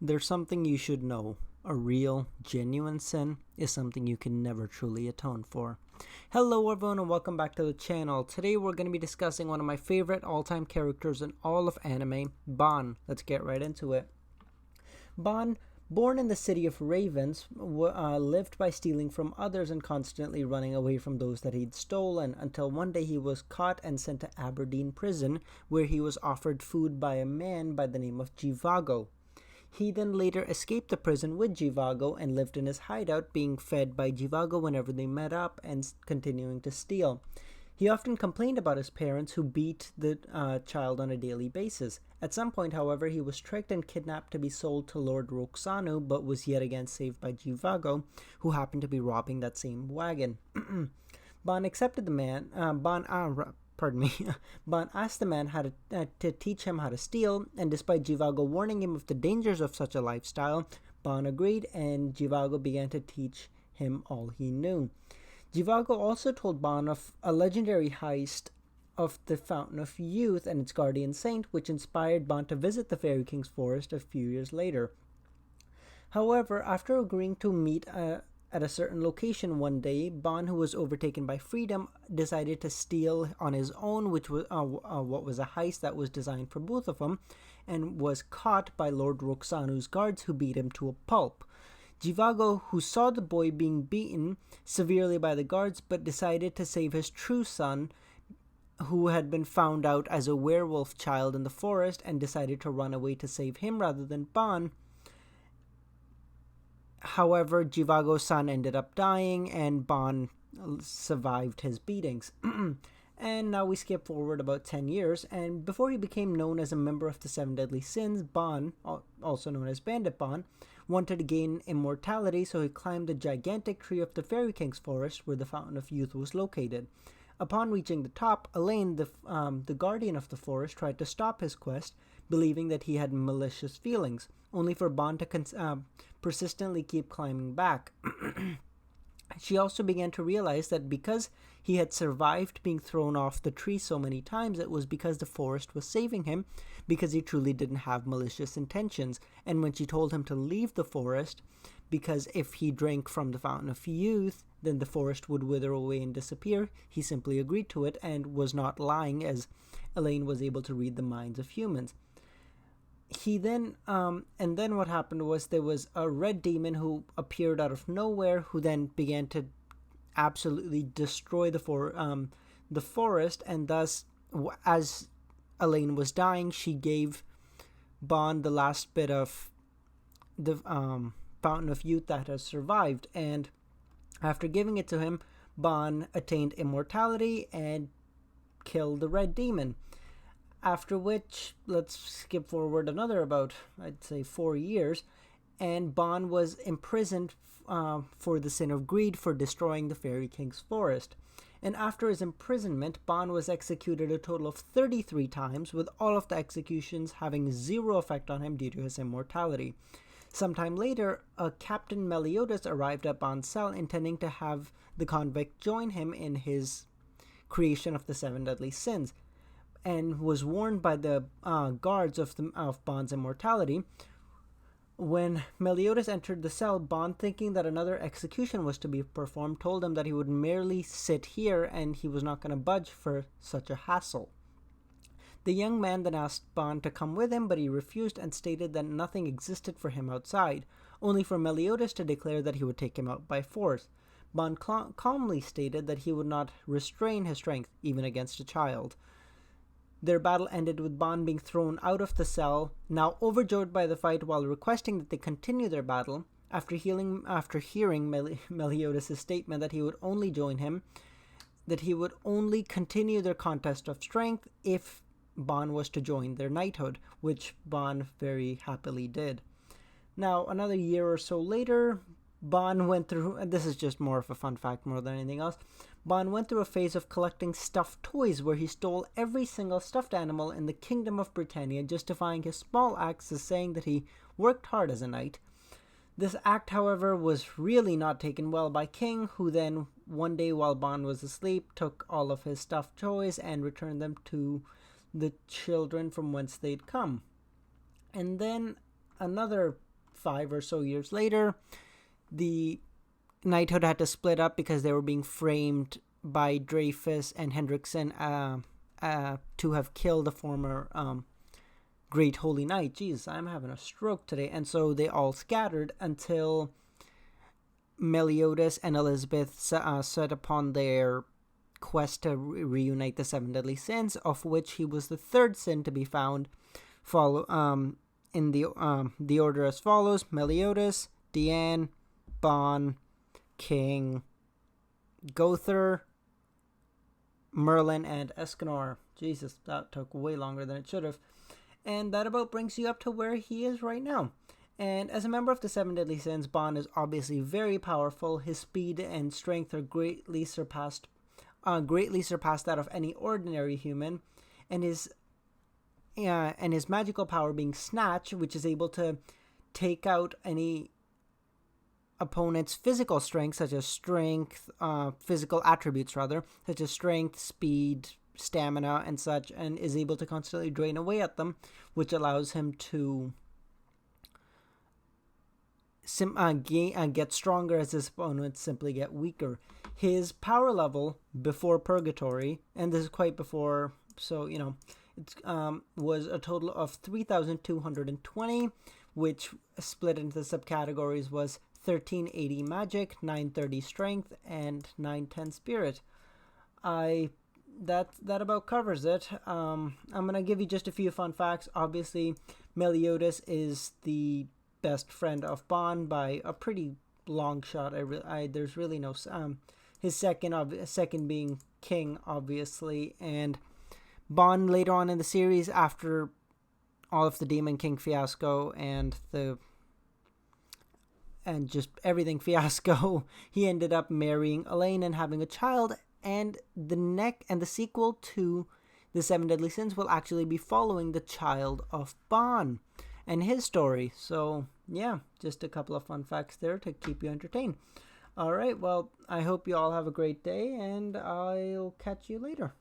There's something you should know. A real, genuine sin is something you can never truly atone for. Hello everyone and welcome back to the channel. Today we're going to be discussing one of my favorite all-time characters in all of anime, Ban. Let's get right into it. Ban, born in the city of Ravens, lived by stealing from others and constantly running away from those that he'd stolen until one day he was caught and sent to Aberdeen prison, where he was offered food by a man by the name of Jivago. He then later escaped the prison with Jivago and lived in his hideout, being fed by Jivago whenever they met up and continuing to steal. He often complained about his parents, who beat the child on a daily basis. At some point, however, he was tricked and kidnapped to be sold to Lord Roxanu, but was yet again saved by Jivago, who happened to be robbing that same wagon. Ban accepted the man. Ban asked the man how to teach him how to steal, and despite Jivago warning him of the dangers of such a lifestyle, Ban agreed, and Jivago began to teach him all he knew. Jivago also told Ban of a legendary heist of the Fountain of Youth and its guardian saint, which inspired Ban to visit the Fairy King's forest a few years later. However, after agreeing to meet at a certain location one day, Ban, who was overtaken by freedom, decided to steal on his own, which was what was a heist that was designed for both of them, and was caught by Lord Roxanu's guards, who beat him to a pulp. Jivago, who saw the boy being beaten severely by the guards, but decided to save his true son, who had been found out as a werewolf child in the forest, and decided to run away to save him rather than Ban. However, Jivago's son ended up dying, and Ban survived his beatings. And now we skip forward about 10 years, and before he became known as a member of the Seven Deadly Sins, Ban, also known as Bandit Ban, wanted to gain immortality, so he climbed the gigantic tree of the Fairy King's forest where the Fountain of Youth was located. Upon reaching the top, Elaine, the guardian of the forest, tried to stop his quest, believing that he had malicious feelings, only for Ban to persistently keep climbing back. She also began to realize that because he had survived being thrown off the tree so many times, it was because the forest was saving him, because he truly didn't have malicious intentions. And when she told him to leave the forest, because if he drank from the Fountain of Youth, then the forest would wither away and disappear, he simply agreed to it and was not lying, as Elaine was able to read the minds of humans. And then what happened was there was a red demon who appeared out of nowhere, who then began to absolutely destroy the forest, and thus, as Elaine was dying, she gave Ban the last bit of the Fountain of Youth that has survived, and after giving it to him, Ban attained immortality and killed the red demon. After which, let's skip forward another about, I'd say, 4 years, and Ban was imprisoned for the sin of greed for destroying the Fairy King's forest. And after his imprisonment, Ban was executed a total of 33 times, with all of the executions having zero effect on him due to his immortality. Sometime later, a Captain Meliodas arrived at Ban's cell, intending to have the convict join him in his creation of the Seven Deadly Sins, and was warned by the guards of Ban's immortality. When Meliodas entered the cell, Ban, thinking that another execution was to be performed, told him that he would merely sit here and he was not going to budge for such a hassle. The young man then asked Ban to come with him, but he refused and stated that nothing existed for him outside, only for Meliodas to declare that he would take him out by force. Ban calmly stated that he would not restrain his strength, even against a child. Their battle ended with Ban being thrown out of the cell, now overjoyed by the fight, while requesting that they continue their battle. After hearing Meliodas' statement that he would only join him, that he would only continue their contest of strength if Ban was to join their knighthood, which Ban very happily did. Now, another year or so later, Ban went through, and this is just more of a fun fact more than anything else, Ban went through a phase of collecting stuffed toys where he stole every single stuffed animal in the Kingdom of Britannia, justifying his small acts as saying that he worked hard as a knight. This act, however, was really not taken well by King, who then, one day while Ban was asleep, took all of his stuffed toys and returned them to the children from whence they'd come. And then another 5 or so years later, the knighthood had to split up because they were being framed by Dreyfus and Hendrickson to have killed the former Great Holy Knight. Jeez, I'm having a stroke today. And so they all scattered until Meliodas and Elizabeth set upon their quest to reunite the 7 deadly sins, of which he was the third sin to be found. In the order as follows: Meliodas, Dian, Bon, King, Gother, Merlin, and Escanor. Jesus, that took way longer than it should have. And that about brings you up to where he is right now. And as a member of the 7 deadly sins, Bon is obviously very powerful. His speed and strength are greatly surpassed that of any ordinary human, and his magical power being Snatch, which is able to take out any opponent's physical strength, such as strength, physical attributes rather, such as strength, speed, stamina, and such, and is able to constantly drain away at them, which allows him to get stronger as his opponents simply get weaker. His power level before Purgatory, and this is quite before, so it was a total of 3,220, which split into subcategories was 1380 magic, 930 strength, and 910 spirit. That about covers it. I'm gonna give you just a few fun facts. Obviously, Meliodas is the best friend of Bon by a pretty long shot. There's really no his second being King, obviously, and Bon later on in the series, after all of the Demon King fiasco and just everything fiasco, he ended up marrying Elaine and having a child. And the sequel to the 7 Deadly Sins will actually be following the child of Bon and his story. So yeah, just a couple of fun facts there to keep you entertained. All right, well, I hope you all have a great day, and I'll catch you later.